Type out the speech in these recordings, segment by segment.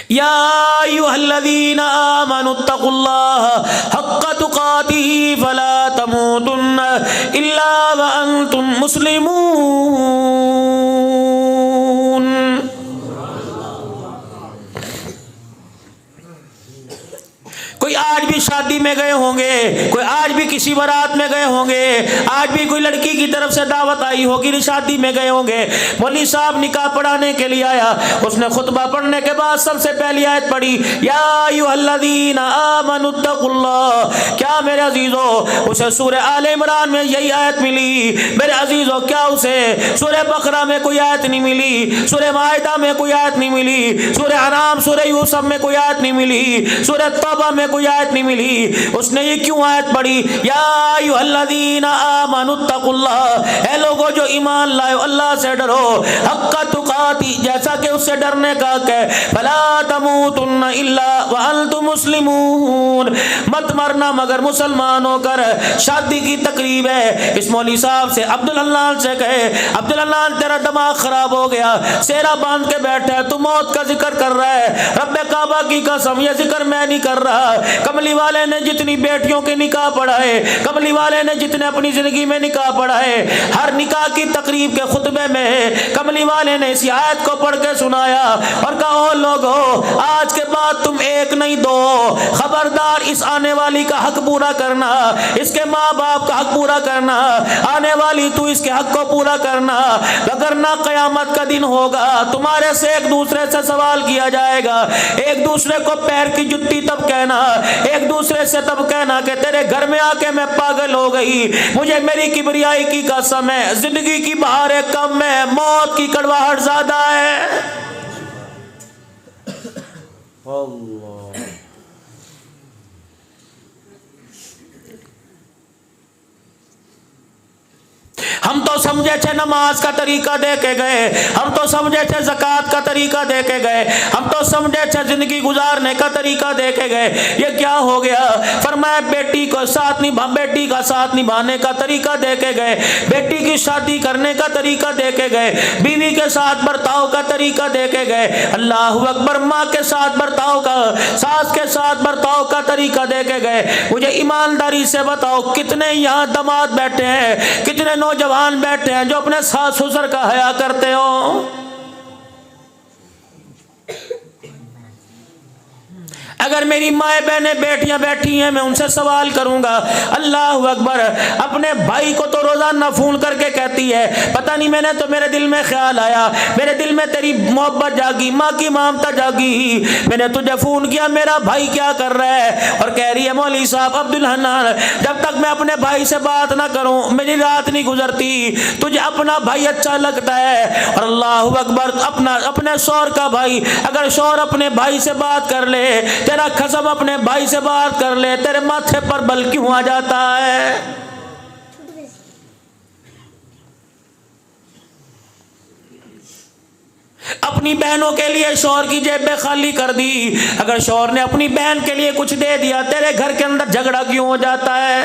یا ایھا الذین آمنوا اتقوا اللہ حق تقاتہ فلا تموتن الا وانتم مسلمون۔ کوئی آج بھی شادی میں گئے ہوں گے، کوئی آج بھی کسی بارات میں گئے ہوں گے، آج بھی کوئی لڑکی کی طرف سے دعوت آئی ہوگی، شادی میں گئے ہوں گے، مولوی صاحب نکاح پڑھانے کے لیے آیا، اس نے خطبہ پڑھنے کے بعد سب سے پہلی آیت پڑھی یا ایھا الذین آمنوا اتقوا اللہ۔ کیا میرے عزیزو اسے سورہ آل عمران میں یہی آیت ملی؟ میرے عزیزو کیا اسے سورہ بقرہ میں کوئی آیت نہیں ملی؟ سورہ مائدہ میں کوئی آیت نہیں ملی؟ سورہ انعام، سورہ یوسف میں کوئی آیت نہیں ملی؟ سورہ توبہ میں کوئی آیت نہیں ملی؟ اس نے یہ کیوں آیت پڑھی یا ایھا الذین آمنوا اتقوا اللہ؟ اے لوگو جو ایمان لائے اللہ سے ڈرو، حق تقاتی، جیسا کہ اس سے ڈرنے کا حق ہے، فلا تموتن الا وانتم مسلمون، مت مرنا مگر مسلمان ہو کر۔ شادی کی تقریب ہے، اس مولوی صاحب سے عبداللہ سے کہے عبداللہ تیرا دماغ خراب ہو گیا، سیرا باندھ کے بیٹھا ہے، تو موت کا ذکر کر رہا ہے، رب کعبہ کی قسم یہ ذکر میں نہیں کر رہا۔ کملی والے نے جتنی بیٹیوں کے نکاح پڑھائے، کملی والے نے جتنے اپنی زندگی میں نکاح پڑھائے، ہر نکاح کی تقریب کے خطبے میں کملی والے نے اس آیت کو پڑھ کے سنایا اور کہا او لوگو آج کے بعد تم ایک نہیں دو، خبردار اس آنے والی کا حق پورا کرنا، اس کے ماں باپ کا حق پورا کرنا، آنے والی تو اس کے حق کو پورا کرنا، وگرنہ قیامت کا دن ہوگا تمہارے سے ایک دوسرے سے سوال کیا جائے گا، ایک دوسرے کو پیر کی جتی تب کہنا، ایک دوسرے سے تب کہنا کہ تیرے گھر میں آ کے میں پاگل ہو گئی، مجھے میری کبریائی کی قسم ہے، زندگی کی بہاریں کم ہے، موت کی کڑواہٹ زیادہ ہے۔ اللہ ہم تو سمجھے تھے نماز کا طریقہ دے کے گئے، ہم تو سمجھے تھے زکوٰۃ کا طریقہ دے کے گئے، ہم تو سمجھے تھے زندگی گزارنے کا طریقہ دے کے گئے، یہ کیا ہو گیا؟ فرمایا بیٹی کا ساتھ نبھانے کا طریقہ دے کے گئے، بیٹی کی شادی کرنے کا طریقہ دے کے گئے، بیوی کے ساتھ برتاؤ کا طریقہ دے کے گئے، اللہ اکبر، ماں کے ساتھ برتاؤ کا، ساس کے ساتھ برتاؤ کا طریقہ دے کے گئے۔ مجھے ایمانداری سے بتاؤ کتنے یہاں داماد بیٹھے ہیں، کتنے نوجوان بیٹھے ہیں جو اپنے ساس سسر کا حیا کرتے ہو؟ اگر میری مائیں بہنیں بیٹیاں بیٹھی ہیں میں ان سے سوال کروں گا، اللہ اکبر، اپنے بھائی کو تو روزانہ فون کر کے کہتی ہے پتہ نہیں میں نے تو میرے دل میں خیال آیا، میرے دل میں تیری محبت جاگی، ماں کی ممتا جاگی، میں نے تجھے فون کیا میرا بھائی کیا کر رہا ہے، اور کہہ رہی ہے مولوی صاحب عبدالحنان جب تک میں اپنے بھائی سے بات نہ کروں میری رات نہیں گزرتی، تجھے اپنا بھائی اچھا لگتا ہے، اور اللہ اکبر اپنے شوہر کا بھائی، اگر شوہر اپنے بھائی سے بات کر لے، تیرا خصم اپنے بھائی سے بات کر لے، تیرے ماتھے پر بل کیوں آ جاتا ہے؟ اپنی بہنوں کے لیے شوہر کی جیبیں خالی کر دی، اگر شوہر نے اپنی بہن کے لیے کچھ دے دیا تیرے گھر کے اندر جھگڑا کیوں ہو جاتا ہے؟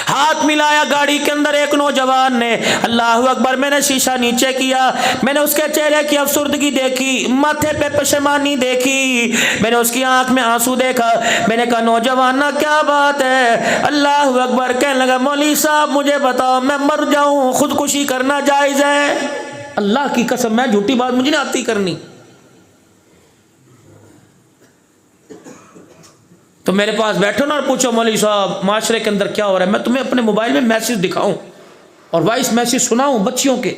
ہاتھ ملایا گاڑی کے اندر ایک نوجوان نے، اللہ اکبر، میں نے شیشہ نیچے کیا، میں نے اس کے چہرے کی افسردگی دیکھی، ماتھے پہ پشیمانی دیکھی، میں نے اس کی آنکھ میں آنسو دیکھا، میں نے کہا نوجوان کیا بات ہے؟ اللہ اکبر، کہنے لگا مولوی صاحب مجھے بتاؤ میں مر جاؤں خودکشی کرنا جائز ہے؟ اللہ کی قسم میں جھوٹی بات مجھے نہیں آتی کرنی، تو میرے پاس بیٹھو نا اور پوچھو مولوی صاحب معاشرے کے اندر کیا ہو رہا ہے، میں تمہیں اپنے موبائل میں میسج دکھاؤں اور وائس میسج سناؤں بچیوں کے،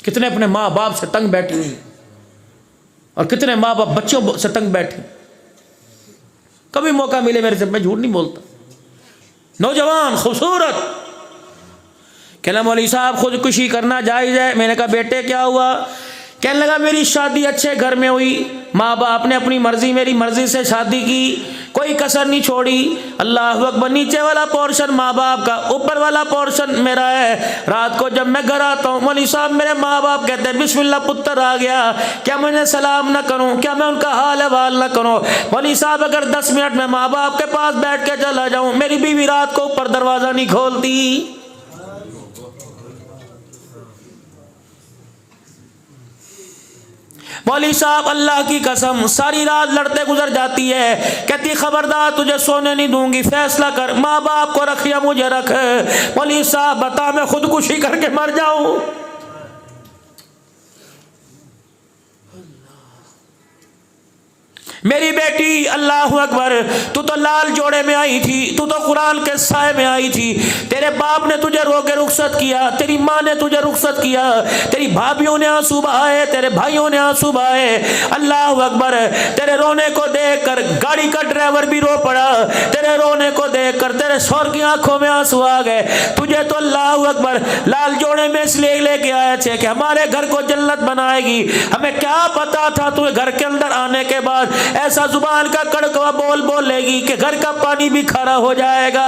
کتنے اپنے ماں باپ سے تنگ بیٹھے ہوئی اور کتنے ماں باپ بچوں سے تنگ بیٹھے، کبھی موقع ملے میرے سے، میں جھوٹ نہیں بولتا، نوجوان خوبصورت، کہنا مولوی صاحب خودکشی کرنا جائز ہے؟ میں نے کہا بیٹے کیا ہوا؟ کہنے لگا میری شادی اچھے گھر میں ہوئی، ماں باپ نے اپنی مرضی میری مرضی سے شادی کی، کوئی کسر نہیں چھوڑی. اللہ اکبر. نیچے والا پورشن ماں باپ کا, اوپر والا پورشن میرا ہے. رات کو جب میں گھر آتا ہوں, مولوی صاحب میرے ماں باپ کہتے ہیں بسم اللہ پتر آ گیا, کیا میں انہیں سلام نہ کروں, کیا میں ان کا حال احوال نہ کروں. مولوی صاحب اگر 10 منٹ میں ماں باپ کے پاس بیٹھ کے چلا جاؤں, میری بیوی رات کو اوپر دروازہ نہیں کھولتی. مولوی صاحب اللہ کی قسم ساری رات لڑتے گزر جاتی ہے, کہتی خبردار تجھے سونے نہیں دوں گی, فیصلہ کر, ماں باپ کو رکھ یا مجھے رکھ. مولوی صاحب بتا میں خودکشی کر کے مر جاؤں. میری بیٹی اللہ اکبر, تو لال جوڑے میں آئی تھی, تو قرآن کے سائے میں آئی تھی, تیرے باپ نے تجھے رو کے رخصت کیا, تیری ماں نے تجھے رخصت کیا, تیری بھابھیوں نے آنسو بہائے, تیرے بھائیوں نے آنسو بہائے. اللہ اکبر. تیرے رونے کو دیکھ کر گاڑی کا ڈرائیور بھی رو پڑا, تیرے رونے کو دیکھ کر تیرے شوہر کی آنکھوں میں آنسو آ گئے. تجھے تو اللہ اکبر لال جوڑے میں اس لیے لے کے آئے تھے کہ ہمارے گھر کو جنت بنائے گی. ہمیں کیا پتا تھا تجھے گھر کے اندر آنے کے بعد ایسا زبان کا کڑکوا بول لے گی کہ گھر کا پانی بھی کھارا ہو جائے گا.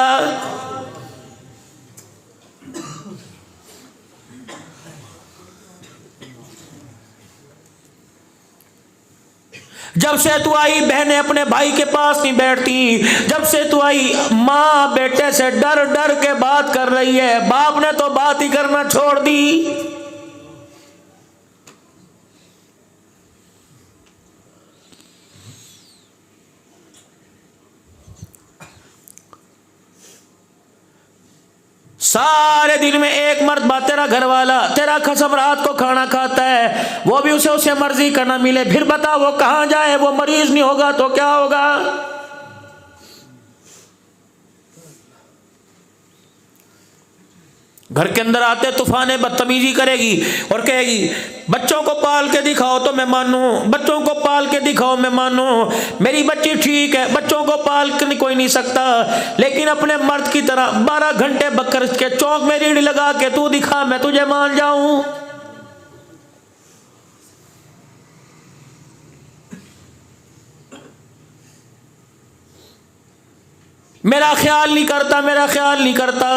جب سے تو آئی بہنیں اپنے بھائی کے پاس نہیں بیٹھتی, جب سے تو آئی ماں بیٹے سے ڈر ڈر کے بات کر رہی ہے, باپ نے تو بات ہی کرنا چھوڑ دی. سارے دن میں ایک مرتبہ تیرا گھر والا تیرا قسم رات کو کھانا کھاتا ہے, وہ بھی اسے مرضی کا نہ ملے. پھر بتا وہ کہاں جائے, وہ مریض نہیں ہوگا تو کیا ہوگا. گھر کے اندر آتے طوفان بدتمیزی کرے گی اور کہے گی بچوں کو پال کے دکھاؤ تو میں مانوں, بچوں کو پال کے دکھاؤ میں مانوں. میری بچی ٹھیک ہے, بچوں کو پال کے کوئی نہیں سکتا, لیکن اپنے مرد کی طرح 12 گھنٹے بکر کے چوک میں ریڑھ لگا کے تو دکھا, میں تجھے مان جاؤں. میرا خیال نہیں کرتا, میرا خیال نہیں کرتا.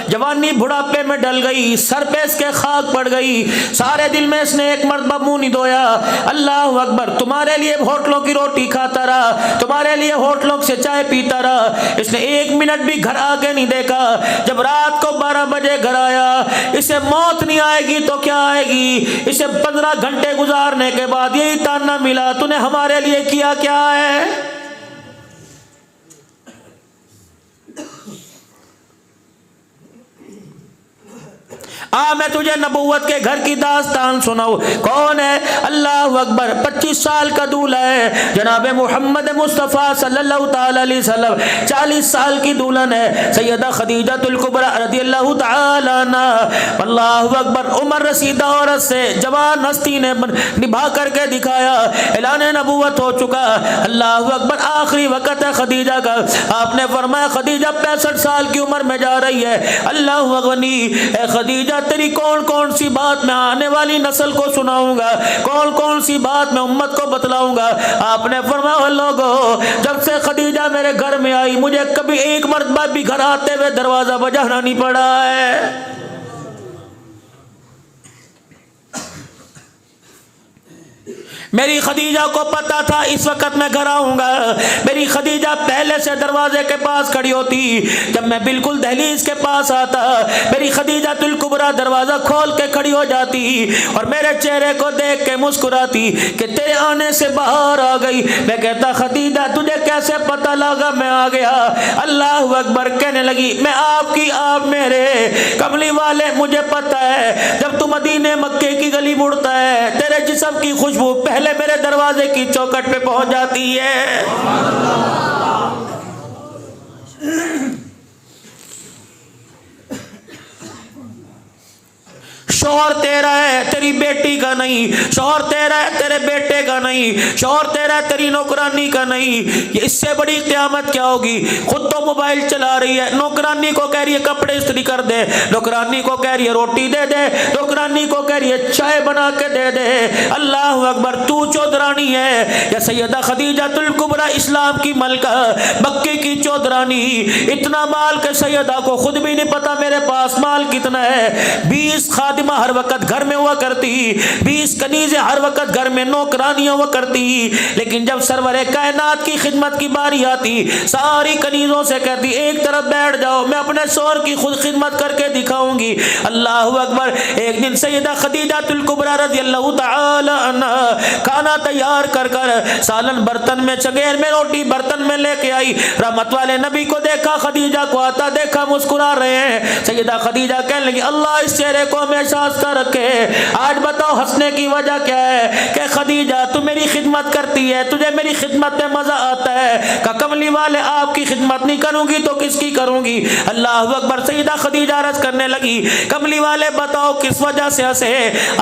جوانی بڑھاپے میں ڈل گئی, سر پہ اس کے خاک پڑ گئی, سارے دل میں اس نے ایک مرتبہ منہ نہیں دھویا. اللہ اکبر. تمہارے لیے ہوٹلوں کی روٹی کھاتا رہا, تمہارے لیے ہوٹلوں سے چائے پیتا رہا, اس نے 1 منٹ بھی گھر آ کے نہیں دیکھا. جب رات کو 12 بجے گھر آیا, اسے موت نہیں آئے گی تو کیا آئے گی, اسے 15 گھنٹے گزارنے کے بعد یہی تانا ملا, تو نے ہمارے لیے کیا کیا ہے. میں تجھے نبوت کے گھر کی داستان سناؤں. کون ہے؟ اللہ اکبر. 25 سال کا دولہا ہے جناب محمد مصطفیٰ صلی اللہ تعالی علیہ وسلم. 40 سال کی دلہن ہے سیدہ خدیجہ الکبریٰ رضی اللہ تعالی عنہ. اللہ اکبر. عمر رسیدہ عورت سے جوان ہستی نے نبھا کر کے دکھایا, اعلان نبوت ہو چکا. اللہ اکبر. آخری وقت ہے خدیجہ کا. آپ نے فرمایا خدیجہ 65 سال کی عمر میں جا رہی ہے. اللہ اکبر. اے خدیجہ تیری کون سی بات میں آنے والی نسل کو سناؤں گا, کون سی بات میں امت کو بتلاؤں گا. آپ نے فرمایا لوگو, جب سے خدیجہ میرے گھر میں آئی مجھے کبھی ایک مرتبہ بھی گھر آتے ہوئے دروازہ بجانا نہیں پڑا ہے. میری خدیجہ کو پتا تھا اس وقت میں گھر آؤں گا. میری خدیجہ پہلے سے دروازے کے پاس کھڑی ہوتی, جب میں بالکل دہلیز کے پاس آتا میری خدیجہ الکبریٰ دروازہ کھول کے کھڑی ہو جاتی اور میرے چہرے کو دیکھ کے مسکراتی کہ تیرے آنے سے باہر آ گئی. میں کہتا خدیجہ تجھے کیسے پتا لگا میں آ گیا. اللہ اکبر. کہنے لگی میں آپ کی, آپ میرے, کملی والے مجھے پتا ہے جب تو مدینے مکے کی گلی مڑتا ہے تیرے جسم کی خوشبو پہلے میرے دروازے کی چوکھٹ پہ پہنچ جاتی ہے. شوہر تیرا ہے, تیری تیری بیٹی کا نہیں، شوہر تیرا ہے تیرے بیٹے کا نہیں، شوہر تیرا ہے تیری نوکرانی کا نہیں، یہ اس سے بڑی قیامت کیا ہوگی؟ خود تو موبائل چلا رہی ہے، نوکرانی کو کہہ رہی ہے کپڑے استری کر دے، نوکرانی کو کہہ رہی ہے روٹی دے دے، نوکرانی کو کہہ رہی ہے چائے بنا کے دے دے۔ اللہ اکبر، تو چودرانی ہے یا سیدہ خدیجہ الکبریٰ اسلام کی ملکہ، مکے کی چودرانی، اتنا مال کہ سیدہ کو خود بھی نہیں پتا میرے پاس مال کتنا ہے۔ 20 خادمہ ہر وقت گھر میں ہوا کرتی، 20 کنیزیں ہر وقت گھر میں نوکرانیاں ہوا کرتی، لیکن جب سرور کائنات کی خدمت کی باری آتی ساری کنیزوں سے کہتی ایک طرف بیٹھ جاؤ، میں اپنے شوہر کی خود خدمت کر کے دکھاؤں گی۔ اللہ اکبر، ایک دن سیدہ خدیجہ الکبریٰ رضی اللہ تعالی عنہا کھانا تیار کر کر سالن برتن میں، چگیر میں روٹی برتن میں لے کے آئی۔ رحمت والے نبی کو دیکھا، خدیجہ کو آتا دیکھا، مسکرا رہے ہیں۔ سیدہ خدیجہ کہنے لگی اللہ اس چہرے کو ہمیشہ ہنستا رکھے، آج بتاؤ ہنسنے کی وجہ کیا ہے؟ کہ خدیجہ تو میری خدمت کرتی ہے، تجھے میری خدمت میں مزہ آتا ہے، کہ کملی والے آپ کی خدمت نہیں کروں گی تو کس کی کروں گی؟ اللہ اکبر، سیدہ خدیجہ عرض کرنے لگی کملی والے بتاؤ کس وجہ سے ہنسے؟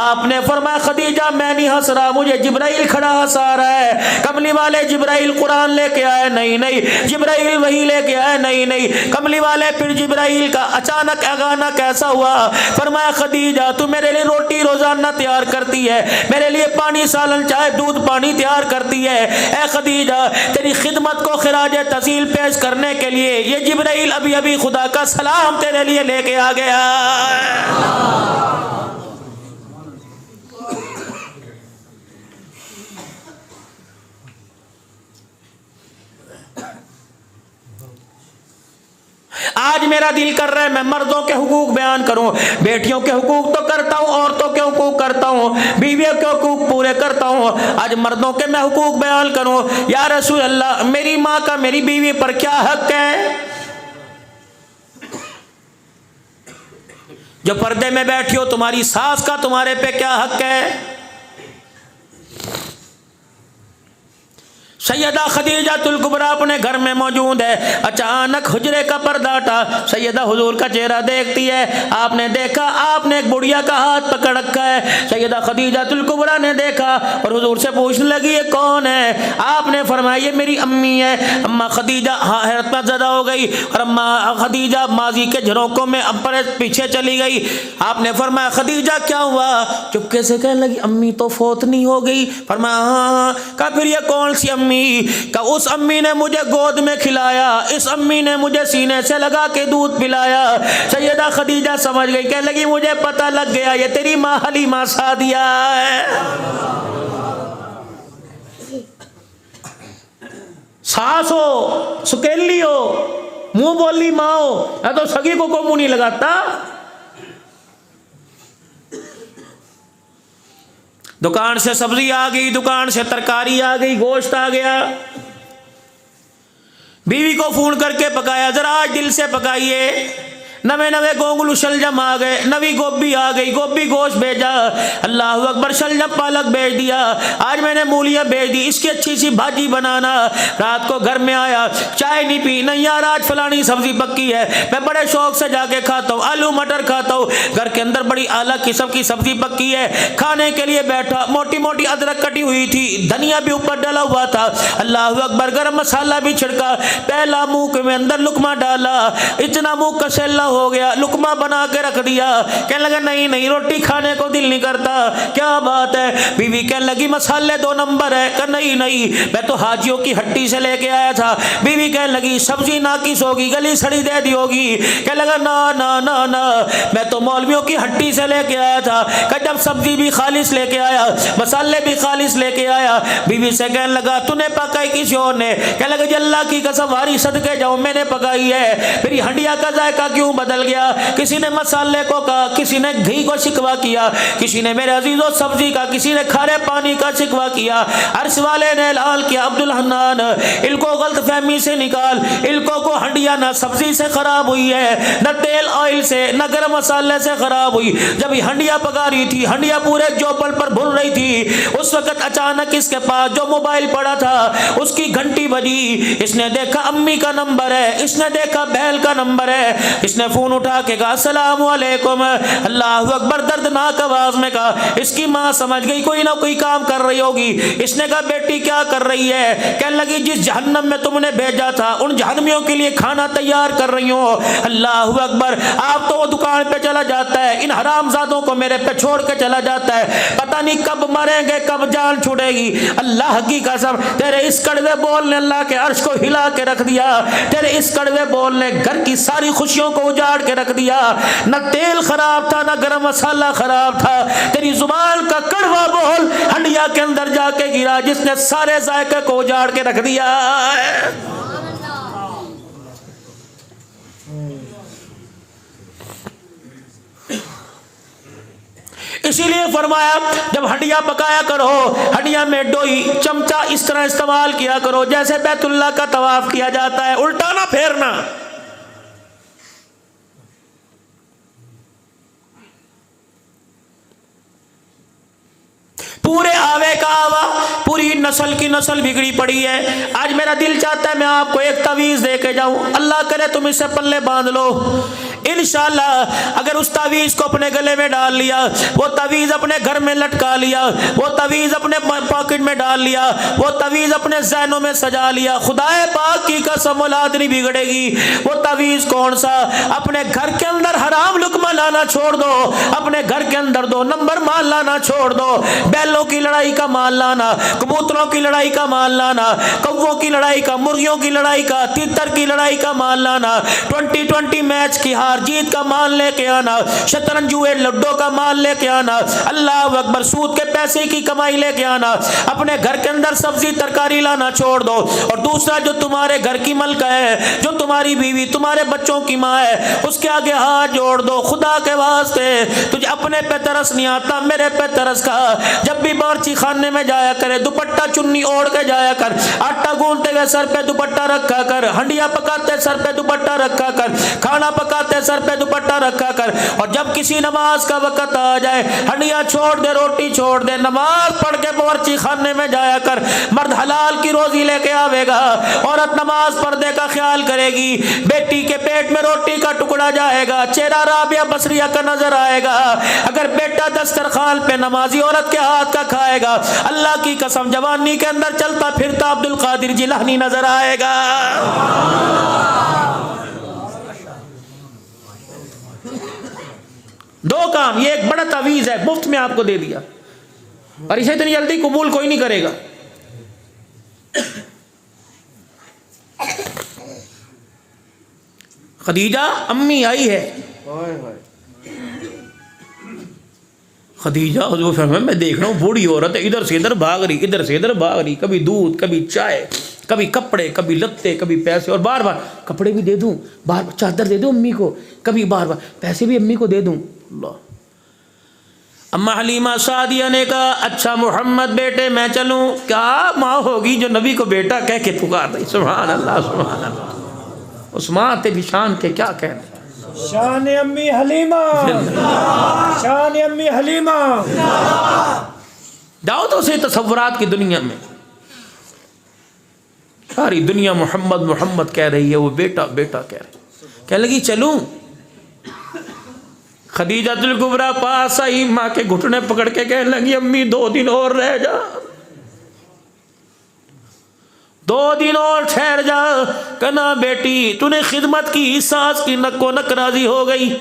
آپ نے فرمایا خدیجہ میں نہیں ہنس رہا، مجھے جبرائیل کھڑا ہنسا رہا ہے۔ کملی والے جبرائیل قرآن لے کے آئے؟ نہیں نہیں۔ جبرائیل وحی لے کے آئے؟ نہیں نہیں۔ کملی والے پھر جبرائیل کا اچانک آگانا کیسا ہوا؟ فرمایا خدیجہ تو میرے لیے روٹی روزانہ تیار کرتی ہے، میرے لیے پانی سالن چائے دودھ پانی تیار کرتی ہے، اے خدیجہ تیری خدمت کو خراج تحسین پیش کرنے کے لیے یہ جبرائیل ابھی ابھی خدا کا سلام تیرے لیے لے کے آ گیا۔ آج میرا دل کر رہا ہے میں مردوں کے حقوق بیان کروں، بیٹیوں کے حقوق تو کرتا ہوں، عورتوں کے حقوق کرتا ہوں، بیویوں کے حقوق پورے کرتا ہوں، آج مردوں کے میں حقوق بیان کروں۔ یا رسول اللہ میری ماں کا میری بیوی پر کیا حق ہے؟ جو پردے میں بیٹھی ہو تمہاری ساس کا تمہارے پہ کیا حق ہے؟ سیدہ خدیجہ الکبریٰ اپنے گھر میں موجود ہے، اچانک حجرے کا پردہ ہٹا، سیدہ حضور کا چہرہ دیکھتی ہے، آپ نے دیکھا آپ نے ایک بڑھیا کا ہاتھ پکڑ رکھا ہے۔ سیدہ خدیجہ الکبریٰ نے دیکھا اور حضور سے پوچھنے لگی یہ کون ہے؟ آپ نے فرمایا یہ میری امی ہے۔ اما خدیجہ حیرت میں زدہ ہو گئی اور اما خدیجہ ماضی کے جھروکوں میں اپنے پیچھے چلی گئی۔ آپ نے فرمایا خدیجہ کیا ہوا؟ چپکے سے کہنے لگی امی تو فوت نہیں ہو گئی؟ فرمایا ہاں۔ کہا پھر یہ کون سی امی؟ کہ اس امی نے مجھے گود میں کھلایا، اس امی نے مجھے سینے سے لگا کے دودھ پلایا۔ سیدہ خدیجہ سمجھ گئی، کہنے لگی مجھے پتہ لگ گیا یہ تیری ماں حلیمہ سعدیہ ہے۔ ساس ہو، سکیلی ہو، منہ بولی ماں ہو، یا تو سگی کو منہ نہیں لگاتا۔ دکان سے سبزی آ گئی، دکان سے ترکاری آ گئی، گوشت آ گیا، بیوی کو فون کر کے پکایا ذرا آج دل سے پکائیے، نوے نوے گونگلو شلجم آ گئے، نوی گوبھی آ گئی، گوبھی گوشت بھیجا، اللہ اکبر شلجم پالک بھیج دیا، آج میں نے مولیاں بھیج دی، اس کی اچھی سی بھاجی بنانا۔ رات کو گھر میں آیا، چائے نہیں پی، نہیں یار آج فلانی سبزی پکی ہے، میں بڑے شوق سے جا کے کھاتا ہوں، آلو مٹر کھاتا ہوں، گھر کے اندر بڑی اعلیٰ قسم کی سبزی پکی ہے، کھانے کے لیے بیٹھا، موٹی موٹی ادرک کٹی ہوئی تھی، دھنیا بھی اوپر ڈالا ہوا تھا، اللہ اکبر گرم مسالہ بھی چھڑکا، پہلا منہ میں اندر لقمہ ڈالا، اتنا منہ کسیلا ہو گیا، لقمہ بنا کے رکھ دیا، کہنے لگا نہیں نہیں روٹی کھانے کو دل نہیں کرتا، کیا بات ہے؟ بیوی کہنے لگی مسالے 2 نمبر ہے، کہ نہیں نہیں میں تو حاجیوں کی ہٹی سے لے کے آیا تھا، بیوی کہنے لگی سبزی ناقص ہوگی گلی سڑی دے دی ہوگی، کہنے لگا نا نا نا نا میں تو مولویوں کی ہٹی سے لے کے آیا تھا، کہ جب سبزی بھی خالص لے کے آیا مسالے بھی خالص لے کے آیا، بیوی سے کہنے لگا تو نے پکائی کسی اور نے؟ کہنے لگا جی اللہ کی قسم واری صدقے جاؤں میں نے پکائی ہے، پھر ہنڈیا کا ذائقہ کیوں بدل گیا؟ کسی نے مسالے کو کہا، کسی نے گھی کو شکوا کیا، کسی نے میرے عزیزوں سبزی کا، کسی نے کھارے پانی کا شکوا کیا، عرش والے نے اعلان کیا عبد الحنان ان کو غلط فہمی سے نکال، ان کو ہنڈیا نہ سبزی سے خراب ہوئی ہے، نہ تیل آئل سے، نہ گرم مسالے سے خراب ہوئی، جب یہ ہنڈیا پکا رہی تھی، ہنڈیا پورے جوپل پر بھن رہی تھی، اس وقت اچانک اس کے پاس جو موبائل پڑا تھا اس کی گھنٹی بجی، اس نے دیکھا امی کا نمبر ہے، اس نے دیکھا بہل کا نمبر ہے، اس نے فون اٹھا کے کہا السلام علیکم، اللہ اکبر، دردناک آواز میں کہا۔ اس کی ماں سمجھ گئی کوئی نہ کوئی کام کر رہی ہوگی۔ اس نے کہا بیٹی کیا کر رہی ہے؟ کہنے لگی جس جہنم میں تم نے بھیجا تھا ان جہنمیوں کے لیے کھانا تیار کر رہی ہوں۔ اللہ اکبر، آپ تو وہ دکان پہ چلا جاتا ہے، ان حرام زادوں کو میرے پہ چھوڑ کے چلا جاتا ہے، پتہ نہیں کب مریں گے کب جان چھوڑے گی۔ اللہ کی قسم تیرے اس کڑوے بول نے اللہ کے عرش کو ہلا کے رکھ دیا، تیرے اس کڑوے بول نے گھر کی ساری خوشیوں کو اجاڑ کے رکھ دیا۔ نہ تیل خراب تھا نہ گرم مسالہ خراب تھا، تیری زبان کا کڑوا بول ہنڈیا کے اندر جا کے گرا جس نے سارے ذائقے کو اجاڑ کے رکھ دیا ہے۔ اسی لیے فرمایا جب ہنڈیا پکایا کرو، ہنڈیا میں ڈوئی چمچہ اس طرح استعمال کیا کرو جیسے بیت اللہ کا طواف کیا جاتا ہے، الٹا نہ پھیرنا۔ پورے آوے کا آوا، پوری نسل کی نسل بگڑی پڑی ہے۔ آج میرا دل چاہتا ہے میں آپ کو ایک تعویذ دے کے جاؤں، اللہ کرے تم اسے پلے باندھ لو انشاءاللہ۔ اگر اس تعویذ کو اپنے گلے میں ڈال لیا، وہ تعویذ اپنے گھر میں لٹکا لیا، وہ تعویذ اپنے پاکٹ میں ڈال لیا، وہ تعویذ اپنے ذہنوں میں سجا لیا، خدائے پاک کی قسم اولاد نہیں بگڑے گی۔ وہ تعویذ کون سا؟ اپنے گھر کے اندر حرام لقمہ لانا چھوڑ دو، اپنے گھر کے اندر 2 نمبر مال لانا چھوڑ دو، بیلوں کی لڑائی کا مال لانا، کبوتروں کی لڑائی کا مال لانا، کووں کی لڑائی کا، مرغیوں کی لڑائی کا، تیتر کی لڑائی کا مال لانا، 20 میچ کی ہار جیت کا مال لے کے آنا، شطرنج جوئے لڈو کا مال لے کے آنا، اللہ اکبر، سود کے پیسے کی کمائی لے کے آنا، اپنے گھر کے اندر سبزی ترکاری لانا چھوڑ دو۔ اور دوسرا جو تمہارے گھر کی ملکہ ہے، جو تمہاری بیوی تمہارے بچوں کی ماں ہے، اس کے آگے ہاتھ جوڑ دو، خدا کے واسطے تجھے اپنے پہ ترس نہیں آتا میرے پہ ترس کھا۔ جب بھی بارچی خانے میں جایا کرے دوپٹہ چنی اوڑھ کے جایا کر، آٹا گوندتے ہوئے سر پہ دوپٹہ رکھا کر، ہنڈیا پکاتے سر پہ دوپٹہ رکھا کر، کھانا پکاتے سر پہ دوپٹہ رکھا کر، اور جب کسی نماز کا وقت آ جائے ہنڈیا چھوڑ دے، روٹی چھوڑ دے، نماز پڑھ کے باورچی خانے میں جایا کر۔ مرد حلال کی روزی لے کے آوے گا، عورت نماز پردے کا خیال کرے گی، بیٹی کے پیٹ میں روٹی کا ٹکڑا جائے گا، چہرہ رابعہ بصریہ کا نظر آئے گا۔ اگر بیٹا دسترخوان پہ نمازی عورت کے ہاتھ کا کھائے گا، اللہ کی قسم جوانی کے اندر چلتا پھرتا عبد القادر جیلانی نظر آئے گا۔ دو کام، یہ ایک بڑا تعویذ ہے، مفت میں آپ کو دے دیا، اور اسے اتنی جلدی قبول کوئی نہیں کرے گا۔ خدیجہ امی آئی ہے، خدیجہ حضور فرمایا میں دیکھ رہا ہوں بوڑھی عورت ہے، ادھر سے ادھر بھاگ رہی، ادھر سے ادھر بھاگ رہی، کبھی دودھ کبھی چائے کبھی کپڑے کبھی لتے کبھی پیسے، اور بار بار کپڑے بھی دے دوں، بار بار چادر دے دوں امی کو، کبھی بار بار پیسے بھی امی کو دے دوں۔ اللہ، اما حلیمہ سعدیہ نے کہا اچھا محمد بیٹے میں چلوں؟ کیا ماں ہوگی جو نبی کو بیٹا کہہ کے پکار رہی؟ سبحان اللہ سبحان اللہ، اس ماں تیری شان کے کیا کہنے، شان امی حلیمہ، شان امی حلیمہ۔ جاؤ تو اسے تصورات کی دنیا میں، ساری دنیا محمد محمد کہہ رہی ہے، وہ بیٹا بیٹا کہہ رہی، کہنے لگی چلوں؟ خدیجہ الکبریٰ پاس آئی، ماں کے گھٹنے پکڑ کے کہنے لگی امی 2 دن اور رہ جا، 2 دن اور ٹھہر جا۔ کہنا بیٹی تو نے خدمت کی، ساس کی نک و نک راضی ہو گئی۔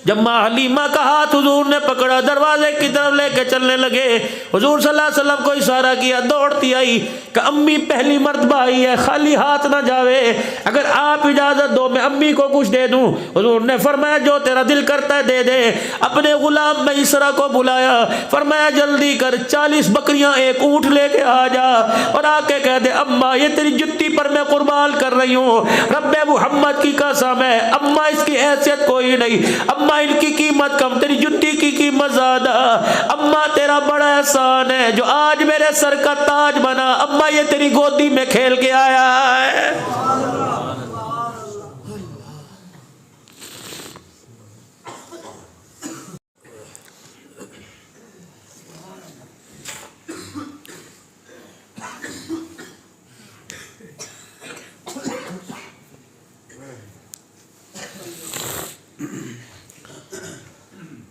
جب ماں حلیمہ کا ہاتھ حضور نے پکڑا، دروازے کی طرف لے کے چلنے لگے، حضور صلی اللہ علیہ وسلم کو اشارہ کیا، دوڑتی آئی کہ امی پہلی مرتبہ آئی ہے، خالی ہاتھ نہ جاوے، اگر آپ اجازت دو میں امی کو کچھ دے دوں۔ حضور نے فرمایا جو تیرا دل کرتا ہے دے دے۔ اپنے غلام میسرہ کو بلایا، فرمایا جلدی کر 40 بکریاں 1 اونٹ لے کے آ جا، اور آ کے کہہ دے اماں یہ تیری جتی پر میں قربان کر رہی ہوں، رب محمد کی قسم ہے اماں اس کی حیثیت کوئی نہیں، اماں ان کی قیمت کم، تیری جتی کی قیمت زیادہ، اماں تیرا بڑا احسان ہے جو آج میرے سر کا تاج بنا، اماں یہ تیری گودی میں کھیل کے آیا ہے۔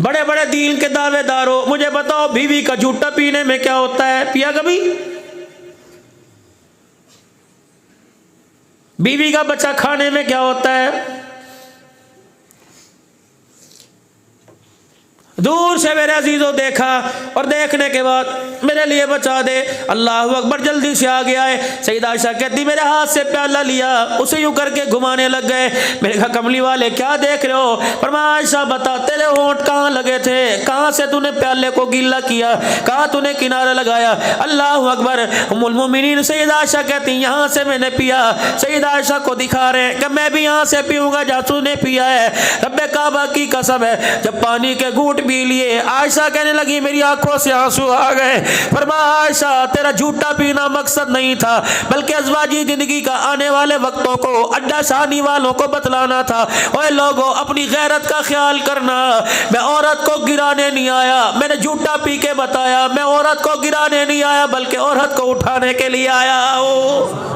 بڑے بڑے دین کے دعوے داروں، مجھے بتاؤ بیوی کا جھوٹا پینے میں کیا ہوتا ہے؟ پیا کبھی؟ بیوی کا بچہ کھانے میں کیا ہوتا ہے؟ دور سے میرے عزیزوں دیکھا، اور دیکھنے کے بعد میرے لیے بچا دے، اللہ اکبر، جلدی سے آگے آئے۔ سیدہ عائشہ کہتی میرے ہاتھ سے پیالہ لیا، اسے یوں کر کے گھمانے لگ گئے۔ میں نے کہا کملی والے کیا دیکھ رہے ہو؟ فرمایا عائشہ بتا تیرے ہونٹ کہاں لگے تھے؟ کہاں سے تو نے پیالے کو گیلا کیا؟ کہاں تو نے کنارہ لگایا؟ اللہ اکبر۔ ام المومنین سیدہ عائشہ کہتی یہاں سے میں نے پیا۔ سیدہ عائشہ کو دکھا رہے ہیں کہ میں بھی یہاں سے پیوں گا جہاں تو نے پیا ہے۔ رب کعبہ کی قسم ہے، جب پانی کے گھونٹ پی لیے، عائشہ کہنے لگی میری آنکھوں سے آنسو آ گئے۔ فرمایا عائشہ تیرا جھوٹا پینا مقصد نہیں تھا، بلکہ ازواجی زندگی کا آنے والے وقتوں کو اڈا شانی والوں کو بتلانا تھا۔ اوے لوگوں اپنی غیرت کا خیال کرنا، میں عورت کو گرانے نہیں آیا، میں نے جھوٹا پی کے بتایا، میں عورت کو گرانے نہیں آیا بلکہ عورت کو اٹھانے کے لیے آیا ہوں۔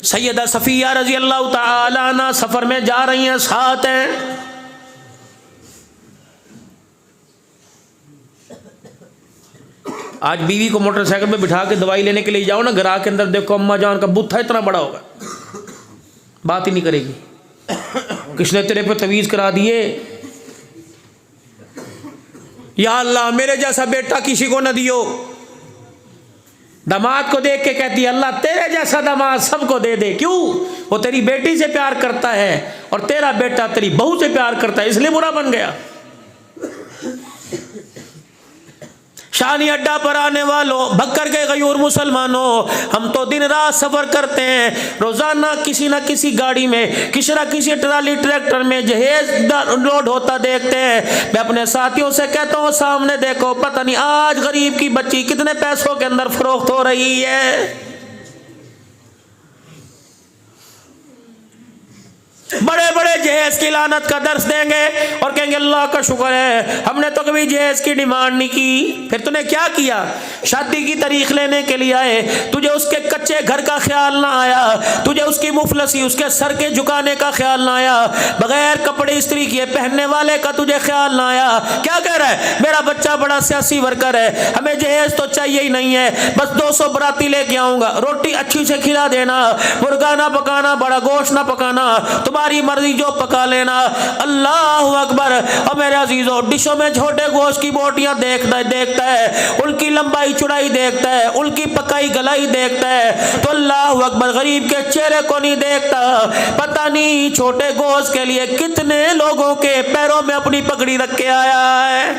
سیدہ صفیہ رضی اللہ تعالی عنہ سفر میں جا رہی ہیں، ساتھ ہیں۔ آج بیوی کو موٹر سائیکل پہ بٹھا کے دوائی لینے کے لیے جاؤ نا، گھر کے اندر دیکھو اماں جان کا بتھا اتنا بڑا ہوگا، بات ہی نہیں کرے گی۔ کس نے تیرے پہ تویز کرا دیے؟ یا اللہ میرے جیسا بیٹا کسی کو نہ دیو۔ داماد کو دیکھ کے کہتی ہے اللہ تیرے جیسا داماد سب کو دے دے۔ کیوں؟ وہ تیری بیٹی سے پیار کرتا ہے اور تیرا بیٹا تیری بہو سے پیار کرتا ہے، اس لیے برا بن گیا۔ شانی اڈا پر آنے والوں، بھکر کے غیور مسلمانوں، ہم تو دن رات سفر کرتے ہیں، روزانہ کسی نہ کسی گاڑی میں، کسی نہ کسی ٹرالی ٹریکٹر میں جہیز لوڈ ہوتا دیکھتے ہیں۔ میں اپنے ساتھیوں سے کہتا ہوں سامنے دیکھو، پتہ نہیں آج غریب کی بچی کتنے پیسوں کے اندر فروخت ہو رہی ہے۔ بڑے بڑے جہیز کی لعنت کا درس دیں گے اور کہیں گے اللہ کا شکر ہے ہم نے تو کبھی جہیز کی ڈیمانڈ نہیں کی۔ پھر تو نے کیا کیا؟ شادی کی تاریخ لینے کے لیے آئے، تجھے اس کے کچے گھر کا خیال نہ آیا، تجھے اس کی مفلسی، اس کے سر کے جھکانے کا خیال نہ آیا، بغیر کپڑے استری کیے پہننے والے کا تجھے خیال نہ آیا۔ کیا کہہ رہا ہے؟ میرا بچہ بڑا سیاسی ورکر ہے، ہمیں جہیز تو چاہیے ہی نہیں ہے، بس 200 براتی لے کے آؤں گا، روٹی اچھی سے کھلا دینا، مرغا نہ پکانا، بڑا گوشت نہ پکانا، تمہاری مرضی جو پکا لینا۔ اللہ اکبر۔ اور میرے عزیزوں ڈشوں میں چھوٹے گوشت کی بوٹیاں دیکھتا ہے، ان کی لمبائی چوڑائی دیکھتا ہے، ان کی پکائی گلائی دیکھتا ہے، تو اللہ اکبر غریب کے چہرے کو نہیں دیکھتا۔ پتہ نہیں چھوٹے گوشت کے لیے کتنے لوگوں کے پیروں میں اپنی پگڑی رکھ کے آیا ہے۔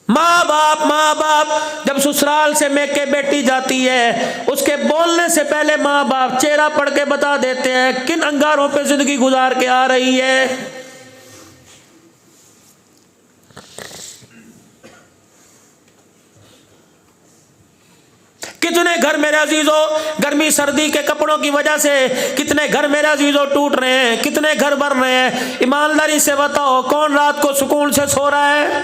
ماں باپ جب سسرال سے میکے بیٹی جاتی ہے، اس کے بولنے سے پہلے ماں باپ چہرہ پڑھ کے بتا دیتے ہیں کن انگاروں پہ زندگی گزار کے آ رہی ہے۔ کتنے گھر میرے عزیزوں گرمی سردی کے کپڑوں کی وجہ سے کتنے گھر میرے عزیزوں ٹوٹ رہے ہیں، کتنے گھر بھر رہے ہیں۔ ایمانداری سے بتاؤ کون رات کو سکون سے سو رہا ہے؟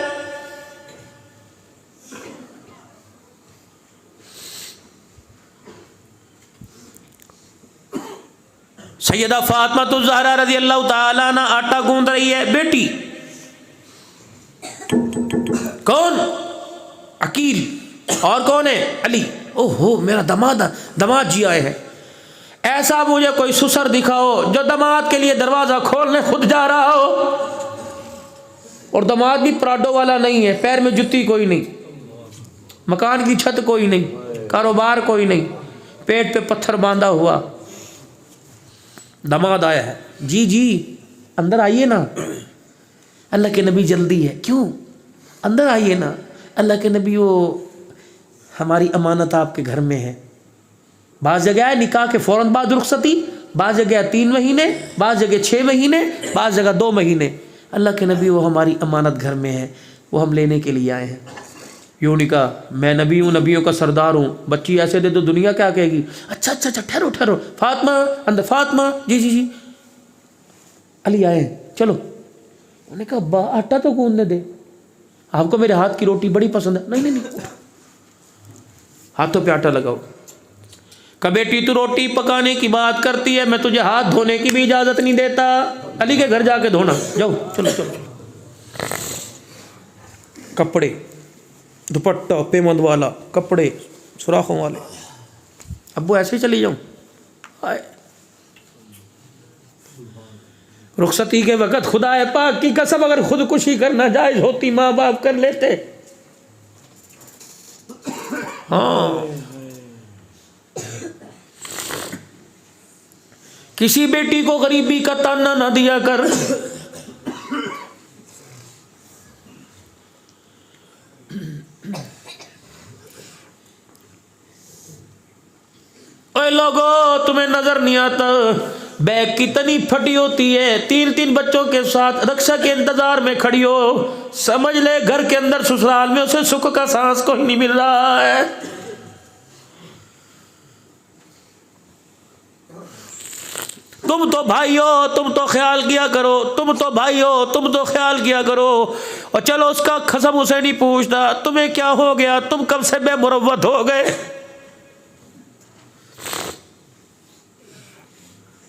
سیدہ فاطمہ الزہرا رضی اللہ تعالیٰ عنہ آٹا گوندھ رہی ہے، بیٹی کون؟ عقیل، اور کون ہے؟ علی۔ اوہو میرا دماد جی آئے ہیں، ایسا مجھے کوئی سسر دکھاؤ جو دماد کے لیے دروازہ کھولنے خود جا رہا ہو، اور دماد بھی پراڈو والا نہیں ہے، پیر میں جتی کوئی نہیں، مکان کی چھت کوئی نہیں، کاروبار کوئی نہیں، پیٹ پہ پتھر باندھا ہوا دماد آیا ہے۔ جی اندر آئیے نا، اللہ کے نبی جلدی ہے۔ کیوں؟ اندر آئیے نا، اللہ کے نبی وہ ہماری امانت آپ کے گھر میں ہے۔ بعض جگہ ہے نکاح کے فوراً بعد رخصتی، بعض جگہ 3 مہینے، بعض جگہ 6 مہینے، بعض جگہ 2 مہینے۔ اللہ کے نبی وہ ہماری امانت گھر میں ہے، وہ ہم لینے کے لیے آئے ہیں۔ یوں نہیں کہا میں نبی ہوں، نبیوں کا سردار ہوں، بچی ایسے دے تو دنیا کیا کہے گی؟ اچھا اچھا اچھا ٹھہرو ٹھہرو، فاطمہ اندر، فاطمہ جی جی جی علی آئے چلو. انہوں نے کہا ابا آٹا تو گوندنے دے، آپ کو میرے ہاتھ کی روٹی بڑی پسند ہے. نہیں نہیں نہیں، ہاتھوں پہ آٹا لگاؤ. کہ بیٹی تو روٹی پکانے کی بات کرتی ہے، میں تجھے ہاتھ دھونے کی بھی اجازت نہیں دیتا، علی کے گھر جا کے دھونا، جاؤ چلو چلو. کپڑے، دوپٹہ پیمند والا، کپڑے سوراخوں والے. ابو ایسے ہی چلی جاؤں؟ آئے رخصتی کے وقت خدا پاک کی قسم اگر خودکشی کرنا جائز ہوتی ماں باپ کر لیتے. ہاں کسی بیٹی کو غریبی کا تانا نہ دیا کر. اے لوگو تمہیں نظر نہیں آتا بیگ کتنی پھٹی ہوتی ہے، 3 بچوں کے ساتھ رکشا کے انتظار میں کھڑی ہو، سمجھ لے گھر کے اندر سسرال میں اسے سکھ کا سانس کوئی نہیں مل رہا ہے. تم تو بھائی ہو، تم تو خیال کیا کرو، تم تو بھائی ہو، تم تو خیال کیا کرو. اور چلو اس کا قسم اسے نہیں پوچھتا تمہیں کیا ہو گیا، تم کب سے بے مروت ہو گئے.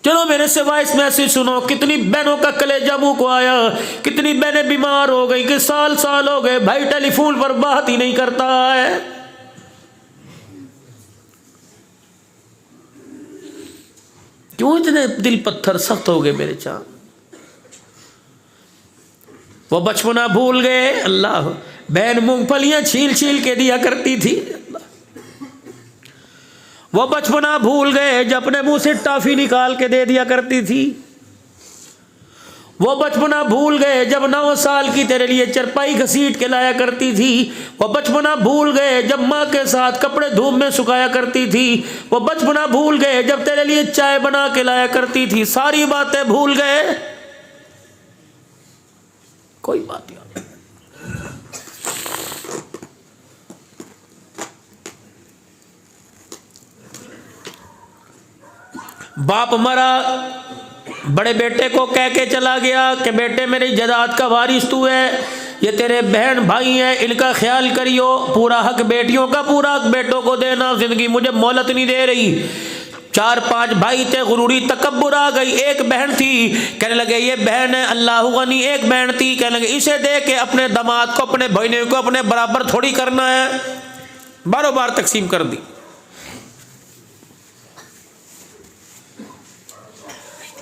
چلو میرے سے وائس میسج سنو، کتنی بہنوں کا کلیجہ منہ کو آیا، کتنی بہنیں بیمار ہو گئی کہ سال ہو گئے بھائی ٹیلی فون پر بات ہی نہیں کرتا ہے. کیوں اتنے دل پتھر سخت ہو گئے میرے چاند؟ وہ بچپنا بھول گئے. اللہ بہن مونگ پھلیاں چھیل چھیل کے دیا کرتی تھی. وہ بچپنا بھول گئے جب اپنے منہ سے ٹافی نکال کے دے دیا کرتی تھی. وہ بچپنا بھول گئے جب 9 سال کی تیرے لیے چرپائی گھسیٹ کے لایا کرتی تھی. وہ بچپنا بھول گئے جب ماں کے ساتھ کپڑے دھوپ میں سکھایا کرتی تھی. وہ بچپنا بھول گئے جب تیرے لیے چائے بنا کے لایا کرتی تھی. ساری باتیں بھول گئے، کوئی بات نہیں. باپ مرا، بڑے بیٹے کو کہہ کے چلا گیا کہ بیٹے میری جائیداد کا وارث تو ہے، یہ تیرے بہن بھائی ہیں ان کا خیال کریو، پورا حق بیٹیوں کا پورا حق بیٹوں کو دینا، زندگی مجھے مہلت نہیں دے رہی. 4-5 بھائی تھے، غروری تکبر آ گئی. ایک بہن تھی، کہنے لگے یہ بہن ہے اللہ غنی. ایک بہن تھی، کہنے لگے اسے دے کے اپنے داماد کو اپنے بہنوں کو اپنے برابر تھوڑی کرنا ہے، باروں بار تقسیم کر دی.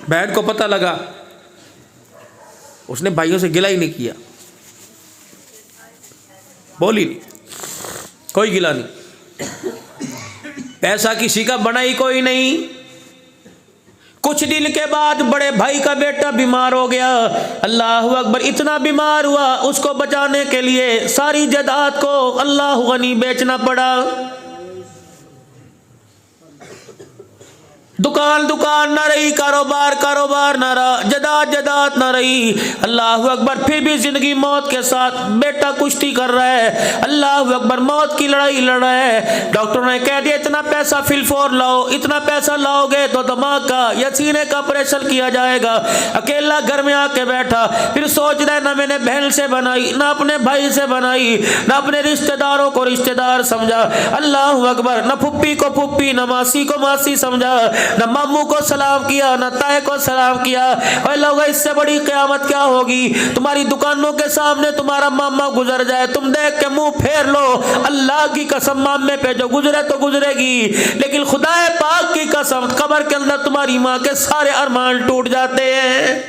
بہن کو پتہ لگا، اس نے بھائیوں سے گلہ ہی نہیں کیا، بولی نہیں، کوئی گلہ نہیں، پیسہ کسی کا بنا ہی کوئی نہیں. کچھ دن کے بعد بڑے بھائی کا بیٹا بیمار ہو گیا. اللہ اکبر، اتنا بیمار ہوا اس کو بچانے کے لیے ساری جائیداد کو اللہ غنی بیچنا پڑا. دکان نہ رہی، کاروبار نہ رہا، جداد نہ رہی. اللہ اکبر، پھر بھی زندگی موت کے ساتھ بیٹا کشتی کر رہا ہے. اللہ اکبر، موت کی لڑائی لڑ رہا ہے. ڈاکٹر نے کہہ دیا اتنا پیسہ فل لاؤ، اتنا پیسہ لاؤ گے تو دماغ کا یا سینے کا آپریشن کیا جائے گا. اکیلا گھر میں آ کے بیٹھا، پھر سوچ رہا ہے نہ میں نے بہن سے بنائی، نہ اپنے بھائی سے بنائی، نہ اپنے رشتہ داروں کو رشتہ دار سمجھا. اللہ اکبر، نہ پھپھی کو پھپھی، نہ ماسی کو ماسی سمجھا، نہ ماموں کو سلام کیا، نہ تائے کو سلام کیا. اے لوگو، اس سے بڑی قیامت کیا ہوگی؟ تمہاری دکانوں کے سامنے تمہارا ماما گزر جائے، تم دیکھ کے منہ پھیر لو. اللہ کی قسم، مامے پہ جو گزرے تو گزرے گی، لیکن خدا پاک کی قسم قبر کے اندر تمہاری ماں کے سارے ارمان ٹوٹ جاتے ہیں.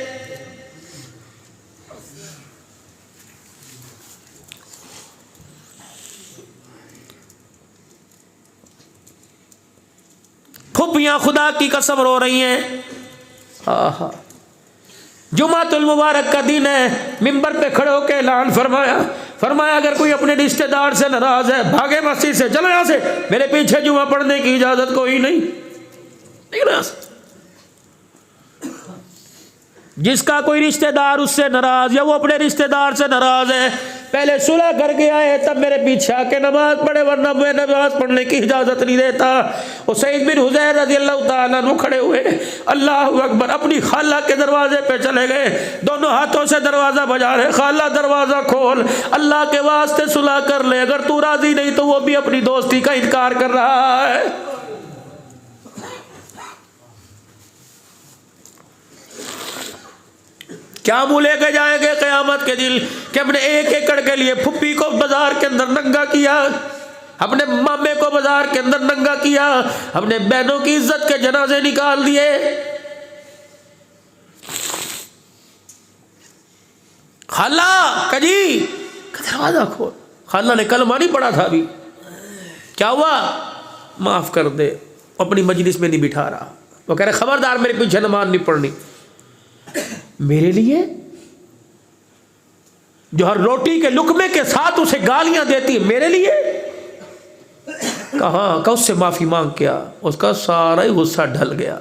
پھپھیاں خدا کی قسم رو رہی ہیں. آہا، جمعۃ المبارک کا دن ہے، ممبر پہ کھڑے ہو کے اعلان فرمایا اگر کوئی اپنے رشتہ دار سے ناراض ہے بھاگے مسجد سے، چلو یہاں سے، میرے پیچھے جمعہ پڑھنے کی اجازت کوئی نہیں. جس کا کوئی رشتہ دار اس سے ناراض یا وہ اپنے رشتہ دار سے ناراض ہے، پہلے صلح کر کے آئے تب میرے پیچھے آ کے نماز پڑھے ورنہ میں نماز پڑھنے کی اجازت نہیں دیتا. اسید بن حضیر رضی اللہ تعالیٰ عنہ کھڑے ہوئے, اللہ اکبر, اپنی خالہ کے دروازے پہ چلے گئے, دونوں ہاتھوں سے دروازہ بجا رہے, خالہ دروازہ کھول, اللہ کے واسطے صلح کر لے, اگر تو راضی نہیں تو وہ بھی اپنی دوستی کا انکار کر رہا ہے. کیا منہ لے کے جائیں گے قیامت کے دن کہ ہم نے 1 ایکڑ کے لیے پھپھی کو بازار کے اندر ننگا کیا, اپنے مامے کو بازار کے اندر ننگا کیا, ہم نے بہنوں کی عزت کے جنازے نکال دیے. خالہ کجی دروازہ کھول, خالہ نے کلمہ نہیں پڑھا تھا ابھی, کیا ہوا, معاف کر دے, اپنی مجلس میں نہیں بٹھا رہا. وہ کہہ رہے خبردار میرے پیچھے نماز نہیں پڑھنی. میرے لیے جو ہر روٹی کے لقمے کے ساتھ اسے گالیاں دیتی ہے, میرے لیے کہاں کہ اس سے معافی مانگ کیا, اس کا سارا ہی غصہ ڈھل گیا.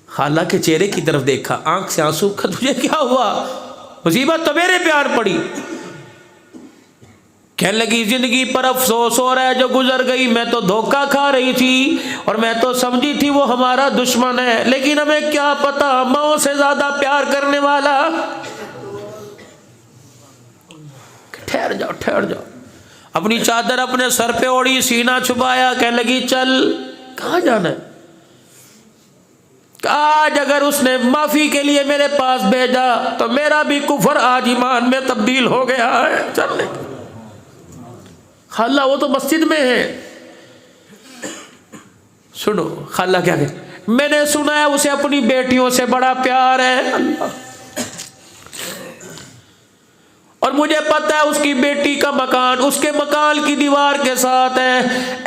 خالہ کے چہرے کی طرف دیکھا, آنکھ سے آنسو, تجھے کیا ہوا, مصیبت تو میرے پیار پڑی. کہنے لگی زندگی پر افسوس ہو رہا ہے جو گزر گئی, میں تو دھوکہ کھا رہی تھی اور میں تو سمجھی تھی وہ ہمارا دشمن ہے, لیکن ہمیں کیا پتا ماں سے زیادہ پیار کرنے والا. ٹھہر جاؤ ٹھہر جاؤ. اپنی چادر اپنے سر پہ اوڑھی, سینہ چھپایا, کہنے لگی چل, کہاں جانا ہے. آج اگر اس نے معافی کے لیے میرے پاس بھیجا تو میرا بھی کفر آج ایمان میں تبدیل ہو گیا ہے. چل خالہ وہ تو مسجد میں ہے. سنو خالہ کیا کہ میں نے سنا ہے اسے اپنی بیٹیوں سے بڑا پیار ہے, اللہ, اور مجھے پتہ ہے اس کی بیٹی کا مکان اس کے مکان کی دیوار کے ساتھ ہے.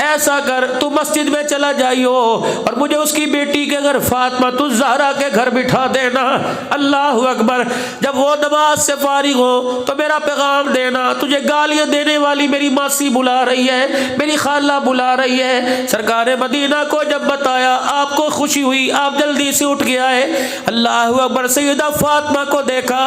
ایسا کر تو مسجد میں چلا جائیو اور مجھے اس کی بیٹی کے گھر فاطمہ الزہرا کے گھر بٹھا دینا. اللہ اکبر. جب وہ نماز سے فارغ ہو تو میرا پیغام دینا, تجھے گالیاں دینے والی میری ماسی بلا رہی ہے, میری خالہ بلا رہی ہے. سرکار مدینہ کو جب بتایا, آپ کو خوشی ہوئی, آپ جلدی سے اٹھ کے آئے. اللہ اکبر. سیدہ فاطمہ کو دیکھا,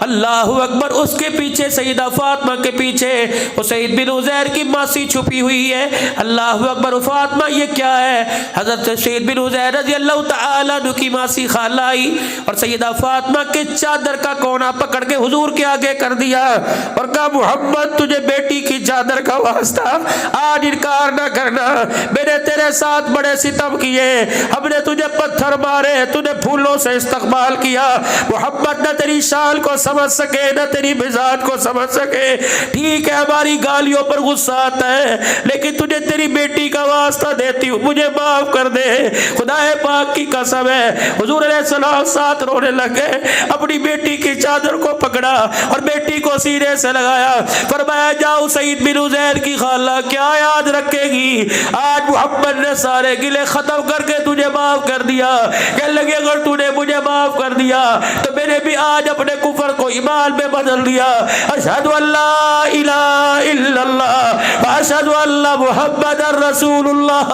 اللہ اکبر, اس کے پیچھے سیدہ فاطمہ کے پیچھے اسید بن حضیر کی ماسی چھپی ہوئی ہے. اللہ اکبر. فاطمہ یہ کیا ہے. حضرت سید بن حضیر رضی اللہ تعالیٰ عنہ کی ماسی خالہ آئی اور سیدہ فاطمہ کے چادر کا کونا پکڑ کے حضور کے آگے کر دیا اور کہا محمد تجھے بیٹی کی چادر کا واسطہ آج انکار نہ کرنا, میں نے تیرے ساتھ بڑے ستم کیے, ہم نے تجھے پتھر مارے, تجھے پھولوں سے استقبال کیا. محمد نہ تیری شان کو سمجھ سکے نہ تیری مزاج کو سمجھ سکے. ٹھیک ہے ہماری گالیوں پر غصہ آتا ہے لیکن تجھے تیری بیٹی کا واسطہ دیتی ہوں, مجھے معاف کر دے. خدا پاک کی قسم ہے حضور علیہ السلام ساتھ رونے لگے, اپنی بیٹی کی چادر کو پکڑا اور بیٹی کو سینے سے لگایا. فرمایا جاؤ سعید بن حضیر کی خالہ کیا یاد رکھے گی, آج محمد نے سارے گلے ختم کر کے تجھے معاف کر دیا. کہنے لگے اگر تو نے مجھے معاف کر دیا تو میں نے بھی آج اپنے کفر کو ایمان میں بدل دیا. اشہد ان لا الہ الا اللہ واشہد ان محمد رسول اللہ.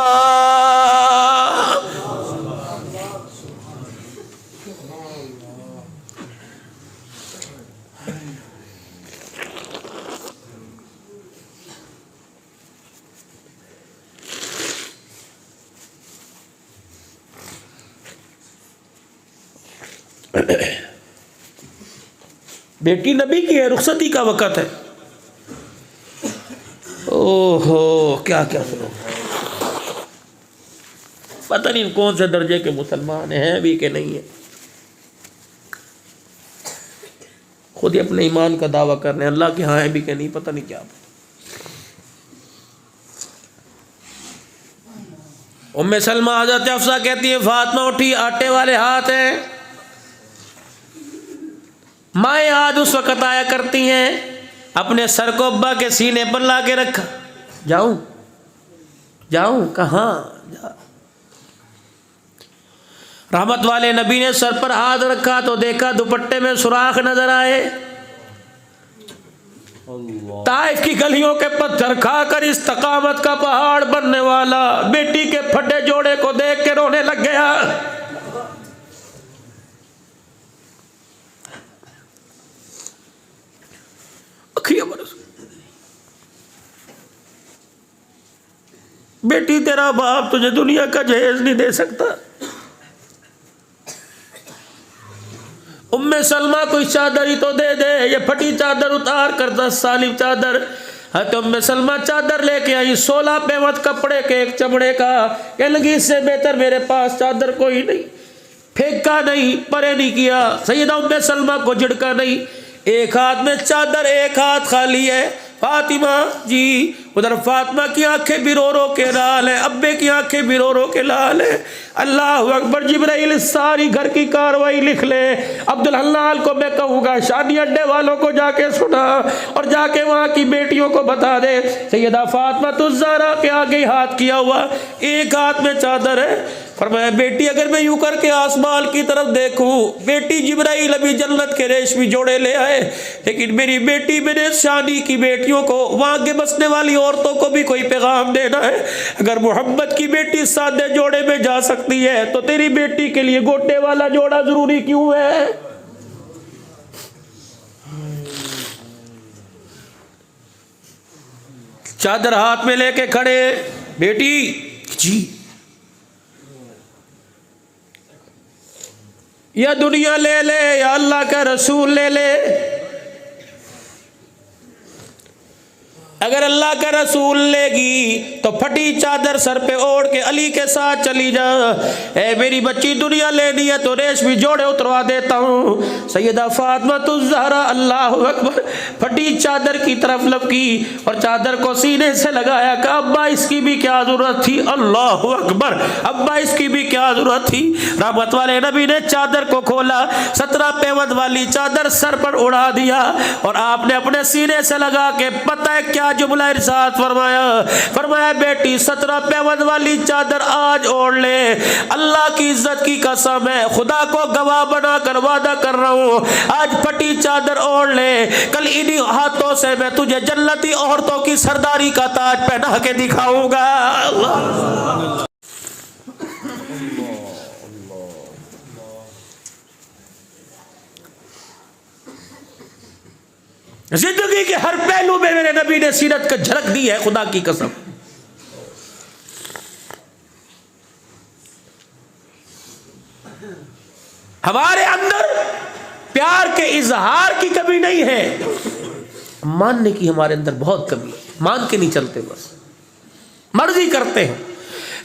بیٹی نبی کی ہے, رخصتی کا وقت ہے. اوہو کیا کیا سنو, پتہ نہیں کون سے درجے کے مسلمان ہیں بھی کہ نہیں ہے. خود ہی اپنے ایمان کا دعویٰ کر رہے ہیں, اللہ کے ہاں ہیں بھی کہ نہیں پتہ نہیں کیا. ام سلمہ حضرت حفصہ کہتی ہے فاطمہ اٹھی, آٹے والے ہاتھ ہیں. مائیں آج اس وقت آیا کرتی ہیں, اپنے سر کو ابا کے سینے پر لا کے رکھا. جاؤں جاؤں کہاں جا. رحمت والے نبی نے سر پر ہاتھ رکھا تو دیکھا دوپٹے میں سوراخ نظر آئے. طائف کی گلیوں کے پتھر کھا کر استقامت کا پہاڑ بننے والا بیٹی کے پھٹے جوڑے کو دیکھ کے رونے لگ گیا. بیٹی تیرا باپ تجھے دنیا کا جہیز نہیں دے سکتا. ام سلمہ کوئی چادر ہی تو دے دے. یہ پھٹی چادر اتار کر 10 سالی چادر. حضرت ام سلمہ چادر لے کے آئی 16 پیوت کپڑے کے ایک چمڑے کا. کہ لگی اس سے بہتر میرے پاس چادر کوئی نہیں. پھینکا نہیں, پرے نہیں کیا. سیدہ ام سلمہ کو جھڑکا نہیں. ایک ہاتھ میں چادر, ایک ہاتھ خالی ہے. فاطمہ جی, ادھر فاطمہ کی آنکھیں بھی رو رو کے لال ہیں, ابے کی آنکھیں بھی رو رو کے لال ہیں. اللہ اکبر. جبرائیل ساری گھر کی کاروائی لکھ لے. عبدالحلال کو میں کہوں گا شادی اڈے والوں کو جا کے سنا اور جا کے وہاں کی بیٹیوں کو بتا دے. سیدہ فاطمہ الزہرا کے آگے ہاتھ کیا ہوا, ایک ہاتھ میں چادر ہے. فرمایا بیٹی اگر میں یوں کر کے آسمان کی طرف دیکھوں, بیٹی جبرائیل ابھی جنت کے ریشمی جوڑے لے آئے, لیکن میری بیٹی میرے شانی کی بیٹیوں کو, وہاں کے بسنے والی عورتوں کو بھی کوئی پیغام دینا ہے. اگر محمد کی بیٹی سادے جوڑے میں جا سکتی ہے تو تیری بیٹی کے لیے گوٹے والا جوڑا ضروری کیوں ہے؟ چادر ہاتھ میں لے کے کھڑے. بیٹی جی, یا دنیا لے لے یا اللہ کا رسول لے لے. اگر اللہ کا رسول لے گی تو پھٹی چادر سر پہ اوڑھ کے علی کے ساتھ چلی جا. اے میری بچی دنیا لینی ہے تو ریشمی جوڑے اتروا دیتا ہوں. سیدہ فاطمہ الزہرا اللہ اکبر پھٹی چادر کی طرف لپکی اور چادر کو سینے سے لگایا. کہ ابا اس کی بھی کیا ضرورت تھی؟ اللہ اکبر. ابا اس کی بھی کیا ضرورت تھی؟ رحمت والے نبی نے چادر کو کھولا, 17 پیوند والی چادر سر پر اڑا دیا اور آپ نے اپنے سینے سے لگا کے پتہ ہے کیا جملہ ارشاد فرمایا. فرمایا بیٹی 17 پیوند والی چادر آج اوڑھ لے. اللہ کی عزت کی قسم ہے, خدا کو گواہ بنا کر وعدہ کر رہا ہوں, آج پھٹی چادر اوڑھ لے. کل انہی ہاتھوں سے میں تجھے جنتی عورتوں کی سرداری کا تاج پہنا کے دکھاؤں گا. اللہ زندگی کے ہر پہلو میں میرے نبی نے سیرت کا جھلک دی ہے, خدا کی قسم. ہمارے اندر پیار کے اظہار کی کمی نہیں ہے, ماننے کی ہمارے اندر بہت کمی ہے. مان کے نہیں چلتے, بس مرضی کرتے ہیں.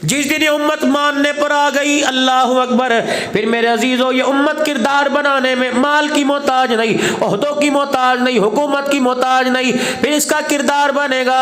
جس دن یہ امت ماننے پر آ گئی, اللہ اکبر, پھر میرے عزیزو یہ امت کردار بنانے میں مال کی محتاج نہیں, عہدوں کی محتاج نہیں, حکومت کی محتاج نہیں. پھر اس کا کردار بنے گا,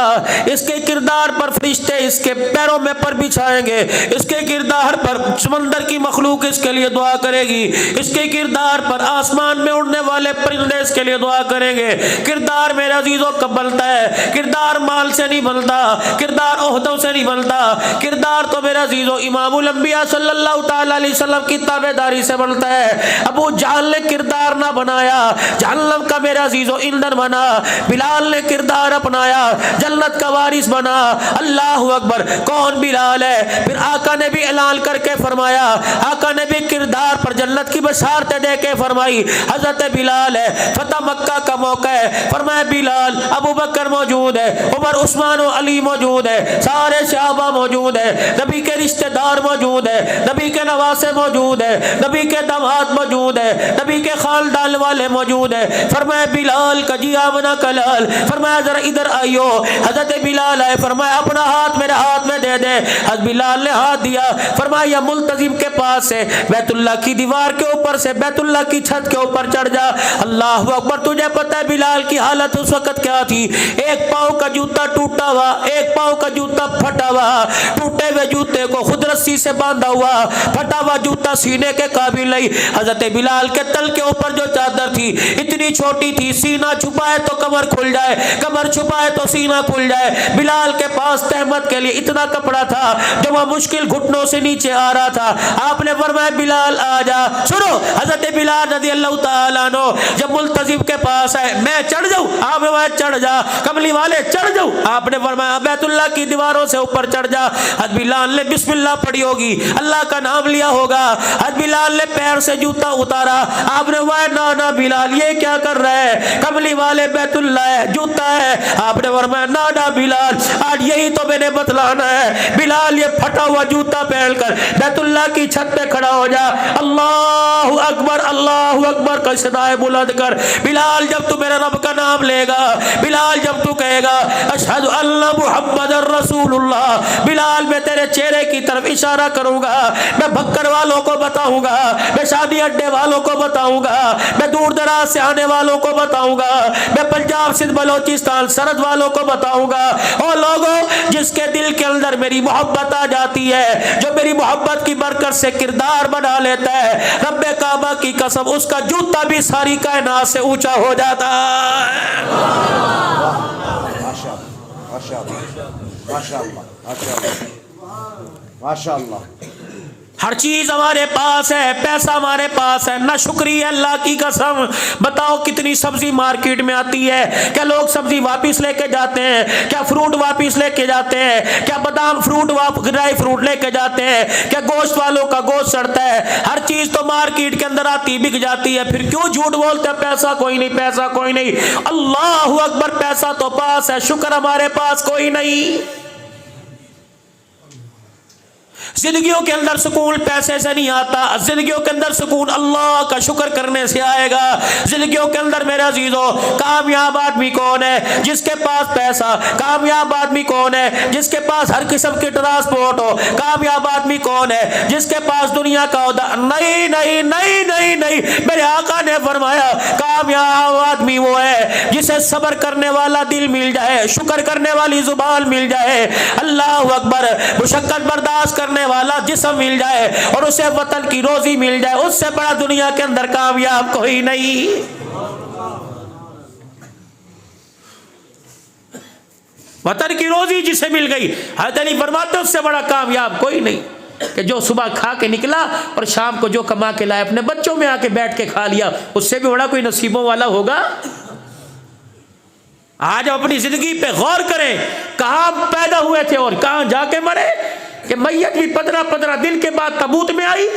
اس کے کردار پر فرشتے اس کے پیروں میں پر بچھائیں گے, اس کے کردار پر سمندر کی مخلوق اس کے لیے دعا کرے گی, اس کے کردار پر آسمان میں اڑنے والے پرندے اس کے لیے دعا کریں گے. کردار میرے عزیزو کب بنتا ہے؟ کردار مال سے نہیں بنتا, کردار عہدوں سے نہیں بنتا, کردار تو میرا عزیزو امام الانبیاء صلی اللہ تعالی علیہ وسلم کی تابعداری سے بنتا ہے. ابو جہل نے کردار نہ بنایا, جہنم کا میرا عزیزو ایندھن بنا. بلال نے کردار اپنایا, جنت کا وارث بنا. اللہ اکبر. کون بلال ہے؟ پھر آقا نے بھی اعلان کر کے فرمایا, آقا نے بھی کردار پر جنت کی بشارتیں دے کے فرمائی. حضرت بلال ہے, فتح مکہ کا موقع ہے, فرمایا بلال, ابو بکر موجود ہے, عمر عثمان و علی موجود ہے, سارے صحابہ موجود ہے, نبی کے رشتہ دار موجود ہے, نبی کے نواسے موجود ہے, نبی کے داماد موجود ہے, نبی کے خاندان والے موجود ہے. فرمایا بلال کا جی آمنا کلال, فرمایا ذرا ادھر آئیو. حضرت بلال آئے, فرمایا اپنا ہاتھ میرے ہاتھ میں دے دے. حضرت بلال نے ہاتھ دیا, فرمایا یا ملتزم کے پاس سے بیت اللہ کی دیوار کے اوپر سے بیت اللہ کی چھت کے اوپر چڑھ جا. اللہ اکبر. تجھے پتہ ہے بلال کی حالت اس وقت کیا تھی؟ ایک پاؤں کا جوتا ٹوٹا ہوا, ایک پاؤں کا جوتا پھٹا ہوا, ٹوٹے ہوئے جوتے کو خود رسی سے باندھا ہوا, پھٹا ہوا جوتا سینے کے قابل نہیں. حضرت بلال کے تل کے اوپر جو چادر تھی اتنی چھوٹی تھی, سینہ چھپائے تو کمر کھل جائے, کمر چھپائے تو سینہ کھل جائے. بلال کے پاس تہمت کے لیے اتنا کپڑا تھا جو وہ مشکل گھٹنوں سے نیچے آ رہا تھا. آپ نے فرمایا بلال آ جا. سنو, حضرت بلال رضی اللہ تعالیٰ عنہ جب ملتزم کے پاس آئے, میں چڑھ جاؤں؟ آپ نے فرمایا چڑھ جا. کملی والے چڑھ جاؤں؟ آپ نے فرمایا بیت اللہ کی دیواروں سے اوپر چڑھ جا. حضرت بلال بلال نے بسم اللہ پڑھی ہوگی, اللہ کا نام لیا ہوگا. حضرت بلال نے پیر سے جوتا اتارا, آپ نے فرمایا نا بلال یہ کیا کر رہا ہے, کملی والے بیت اللہ ہے, جوتا ہے. آپ نے فرمایا نا بلال آج یہی تو میں نے بتلانا ہے. بلال یہ پھٹا ہوا جوتا پہن کر بیت اللہ کی چھت پہ کھڑا ہو جا, اللہ اکبر کا صدائے بلند کر. بلال جب تو میرے رب کا نام لے گا, بلال جب تو کہے گا اشہد ان محمد رسول اللہ, بلال میں تیرے چہرے کی طرف اشارہ کروں گا, میں بھکر والوں کو بتاؤں گا, میں شادی اڈے والوں کو بتاؤں گا, میں دور دراز سے آنے والوں کو بتاؤں گا, میں پنجاب سندھ بلوچستان سرحد والوں کو بتاؤں گا. اور لوگوں جس کے دل کے اندر میری محبت آ جاتی ہے, جو میری محبت کی برکت سے کردار بنا لیتا ہے, رب کعبہ کی قسم اس کا جوتا بھی ساری کائنات سے اونچا ہو جاتا ہے. ماشاءاللہ. ہر چیز ہمارے پاس ہے, پیسہ ہمارے پاس ہے, نہ شکریہ اللہ کی قسم. بتاؤ کتنی سبزی مارکیٹ میں آتی ہے, کیا لوگ سبزی واپس لے کے جاتے ہیں, کیا فروٹ واپس لے کے جاتے ہیں, کیا بادام فروٹ ڈرائی فروٹ لے کے جاتے ہیں, کیا گوشت والوں کا گوشت سڑتا ہے, ہر چیز تو مارکیٹ کے اندر آتی بک جاتی ہے, پھر کیوں جھوٹ بولتے ہیں پیسہ کوئی نہیں, پیسہ کوئی نہیں. اللہ اکبر, پیسہ تو پاس ہے, شکر ہمارے پاس کوئی نہیں. زندگیوں کے اندر سکون پیسے سے نہیں آتا, زندگیوں کے اندر سکون اللہ کا شکر کرنے سے آئے گا. زندگیوں کے اندر میرے عزیزوں کامیاب آدمی کون ہے, جس کے پاس پیسہ. کامیاب آدمی کون ہے, جس کے پاس ہر قسم کی ٹرانسپورٹ ہو. کامیاب آدمی کون ہے, جس کے پاس دنیا کا عہدہ. نہیں نہیں نہیں نہیں نہیں, میرے آقا نے فرمایا کامیاب آدمی وہ ہے جسے صبر کرنے والا دل مل جائے, شکر کرنے والی زبان مل جائے, اللہ اکبر, مشقت برداشت کرنے والا جسم مل جائے, اور اسے وطن کی روزی مل جائے. اس سے بڑا دنیا کے اندر کامیاب کوئی نہیں. وطن کی روزی جسے مل گئی, حضرت علی فرماتے اس سے بڑا کامیاب کوئی نہیں, کہ جو صبح کھا کے نکلا اور شام کو جو کما کے لائے اپنے بچوں میں آ کے بیٹھ کے کھا لیا, اس سے بھی بڑا کوئی نصیبوں والا ہوگا. آج ہم اپنی زندگی پہ غور کریں, کہاں پیدا ہوئے تھے اور کہاں جا کے مرے, کہ میت بھی 15 دن کے بعد تابوت میں آئی,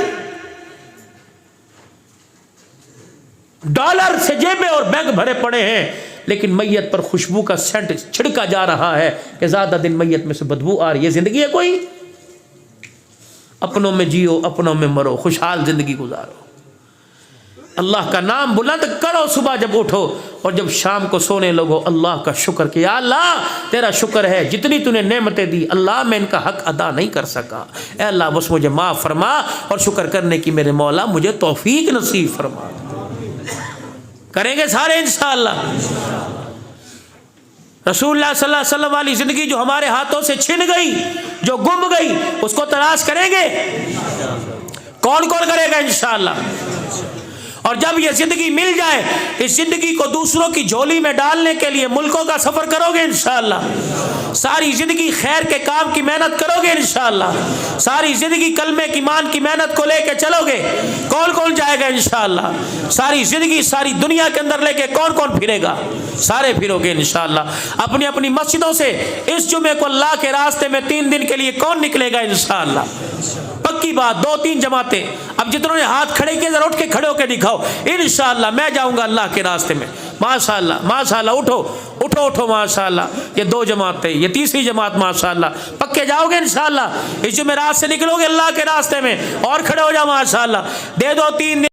ڈالر سے جیبیں اور بیگ بھرے پڑے ہیں, لیکن میت پر خوشبو کا سینٹ چھڑکا جا رہا ہے کہ زیادہ دن میت میں سے بدبو آ رہی ہے. زندگی ہے کوئی؟ اپنوں میں جیو, اپنوں میں مرو, خوشحال زندگی گزارو. اللہ کا نام بلند کرو صبح جب اٹھو, اور جب شام کو سونے لگو اللہ کا شکر کہ یا اللہ تیرا شکر ہے, جتنی تو نے نعمتیں دی اللہ میں ان کا حق ادا نہیں کر سکا, اے اللہ بس مجھے معاف فرما, اور شکر کرنے کی میرے مولا مجھے توفیق نصیب فرما. کریں گے سارے انشاءاللہ. رسول اللہ صلی اللہ علیہ وسلم والی زندگی جو ہمارے ہاتھوں سے چھن گئی, جو گم گئی, اس کو تلاش کریں گے. کون کون کرے گا انشاءاللہ. اور جب یہ زندگی مل جائے, اس زندگی کو دوسروں کی جھولی میں ڈالنے کے لیے ملکوں کا سفر کرو گے انشاءاللہ. ساری زندگی خیر کے کام کی محنت کرو گے انشاءاللہ. ساری زندگی کلمے کی مان کی محنت کو لے کے چلو گے. کون کون جائے گا انشاءاللہ. ساری زندگی ساری دنیا کے اندر لے کے کون کون پھرے گا, سارے پھرو گے انشاءاللہ. اپنی اپنی مسجدوں سے اس جمعے کو اللہ کے راستے میں 3 دن کے لیے کون نکلے گا انشاءاللہ. پکی بات, 2-3 جماعتیں. اب جتنوں نے ہاتھ کھڑے کیے ذرا اٹھ کے کھڑے ہو کے دکھاؤ, انشاءاللہ میں جاؤں گا اللہ کے راستے میں. ماشاءاللہ ماشاءاللہ, اٹھو اٹھو اٹھو, ماشاءاللہ. یہ 2 جماعتیں, یہ تیسری جماعت, ماشاءاللہ. پکے جاؤ گے انشاءاللہ. اس جمعرات سے نکلو گے اللہ کے راستے میں, اور کھڑے ہو جاؤ ماشاءاللہ. دے دو 3 دن